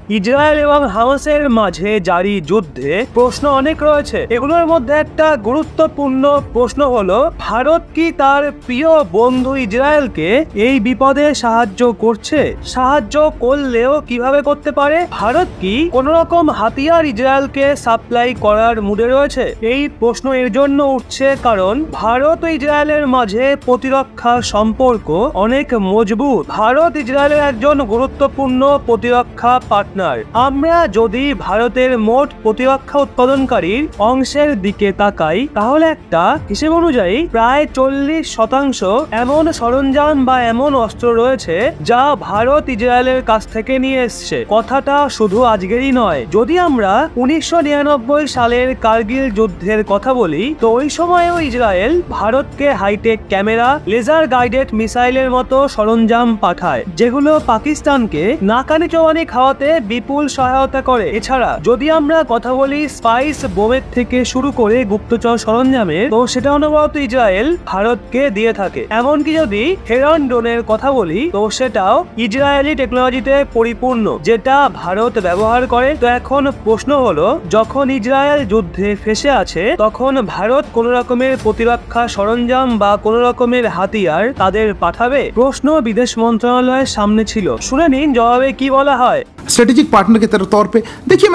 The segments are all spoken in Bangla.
ইসরায়েল এবং হামাসের মাঝে জারি যুদ্ধে প্রশ্ন অনেক রয়েছে। এগুলোর মধ্যে একটা গুরুত্বপূর্ণ প্রশ্ন হলো, ভারত কি তার প্রিয় বন্ধু ইসরায়েলকে এই বিপদে সাহায্য করছে? সাহায্য করলেও কিভাবে করতে পারে? ভারত কি কোন রকম হাতিয়ার ইসরায়েলকে সাপ্লাই করার মুডে রয়েছে? এই প্রশ্ন এর জন্য উঠছে কারণ ভারত ও ইসরায়েলের মাঝে প্রতিরক্ষা সম্পর্ক অনেক মজবুত। ভারত ইসরায়েলের একজন গুরুত্বপূর্ণ প্রতিরক্ষা পার্টনার। আমরা যদি ভারতের মোট প্রতিরক্ষা উৎপাদনকারীর অংশের দিকে তাকাই, তাহলে একটা হিসেব অনুযায়ী প্রায় 40% এমন সরঞ্জাম বা এমন অস্ত্র রয়েছে যা ভারত ইসরায়েলের কাছ থেকে নিয়ে এসছে। কথাটা শুধু আজকেরই নয়। যদি আমরা 1999 সালের কার্গিল যুদ্ধের কথা বলি, তো ওই সময়ও ইসরায়েল ভারতকে হাইটেক ক্যামেরা, লেজার গাইডেড মিসাইলের মতো সরঞ্জাম পাঠায়, যেগুলো পাকিস্তানকে নাকানি চৌবানি খাওয়াতে বিপুল সহায়তা করে। এছাড়া যদি আমরা কথা বলি স্পাইস বোমের থেকে শুরু করে গুপ্তচর সরঞ্জামের, তো সেটা অনবরত ইসরায়েল ভারতকে দিয়ে থাকে। এমনকি যদি হেরন ড্রোনের কথা বলি, তো সেটাও ইসরায়েলি টেকনোলজিতে পরিপূর্ণ, যেটা ভারত ব্যবহার করে। তো এখন প্রশ্ন হলো, যখন ইসরায়েল যুদ্ধে ফেসে আছে, তখন ভারত কোন রকমের প্রতিরক্ষা সরঞ্জাম বা কোন রকমের হাতিয়ার তাদের পাঠাবে? প্রশ্ন বিদেশ মন্ত্রণালয়ের সামনে ছিল। শুনে নিন জবাবে কি বলা হয়। स्ट्रेटेजिक पार्टनर के तौर पे देखिए,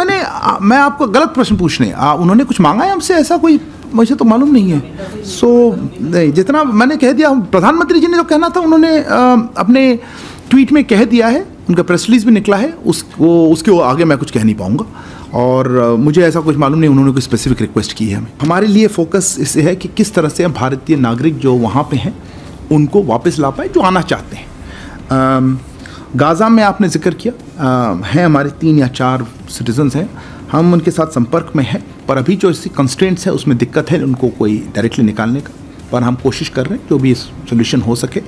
मैं आपको गलत प्रश्न पूछने, उन्होंने कुछ मांगा है हमसे? ऐसा कोई मुझे तो मालूम नहीं है। जितना मैंने कह दिया, प्रधानमंत्री जी ने जो कहना था उन्होंने अपने ट्वीट में कह दिया है, उनका प्रेस रिलीज भी निकला है, उसके आगे मैं कुछ कह नहीं पाऊंगा। और मुझे ऐसा कुछ मालूम नहीं उन्होंने कोई स्पेसिफिक रिक्वेस्ट की है हमें। हमारे लिए फोकस इससे है कि किस तरह से भारतीय नागरिक जो वहाँ पे हैं उनको वापस ला पाए, जो आना चाहते हैं। गाज़ा में आपने जिक्र किया, हैं हमारे 3 या 4 सिटीजन्स हैं, हम उनके साथ संपर्क में हैं, पर अभी जो इसकी कंस्ट्रेंट्स है उसमें दिक्कत है उनको कोई डायरेक्टली निकालने का, पर हम कोशिश कर रहे हैं जो भी सोल्यूशन हो सके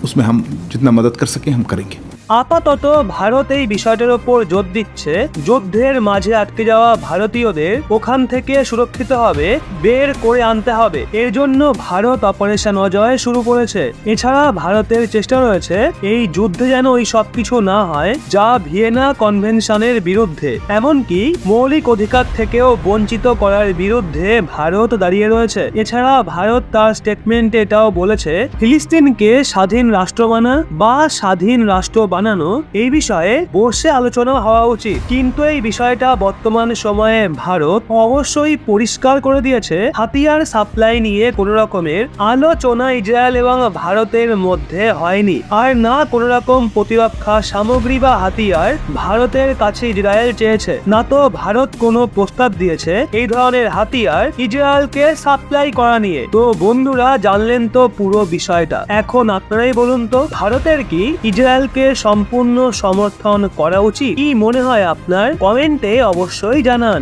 उसमें हम जितना मदद कर सकें हम करेंगे। আপাতত ভারত এই বিষয়টার উপর জোর দিচ্ছে, যুদ্ধের মাঝে আটকে যাওয়া ভারতীয়দের ওখান থেকে সুরক্ষিতভাবে বের করে আনতে হবে। এর জন্য ভারত অপারেশন অজয় শুরু করেছে। এছাড়া ভারতের চেষ্টা রয়েছে এই যুদ্ধে যেন ওই সবকিছু না হয় যা ভিয়েনা কনভেনশনের বিরুদ্ধে, এমনকি মৌলিক অধিকার থেকেও বঞ্চিত করার বিরুদ্ধে ভারত দাঁড়িয়ে রয়েছে। এছাড়া ভারত তার স্টেটমেন্টে এটাও বলেছে, ফিলিস্তিনকে স্বাধীন রাষ্ট্র মানা বা স্বাধীন রাষ্ট্র বানানো এই বিষয়ে বসে আলোচনা হওয়া উচিত। কিন্তু এই বিষয়টা বর্তমান সময়ে ভারত অবশ্যই পরিষ্কার করে দিয়েছে, হাতিয়ার সাপ্লাই নিয়ে কোন রকমের আলোচনা ইসরায়েল এবং ভারতের মধ্যে হয়নি। আর না কোন রকম প্রতিরক্ষা সামগ্রী বা হাতিয়ার ভারতের কাছে ইসরায়েল চেয়েছে, না তো ভারত কোনো প্রস্তাব দিয়েছে এই ধরনের হাতিয়ার ইসরায়েলকে সাপ্লাই করা নিয়ে। তো বন্ধুরা, জানলেন তো পুরো বিষয়টা। এখন আপনারাই বলুন তো, ভারতের কি ইসরায়েলকে সম্পূর্ণ সমর্থন করা উচিত? কি মনে হয় আপনার? কমেন্টে অবশ্যই জানান।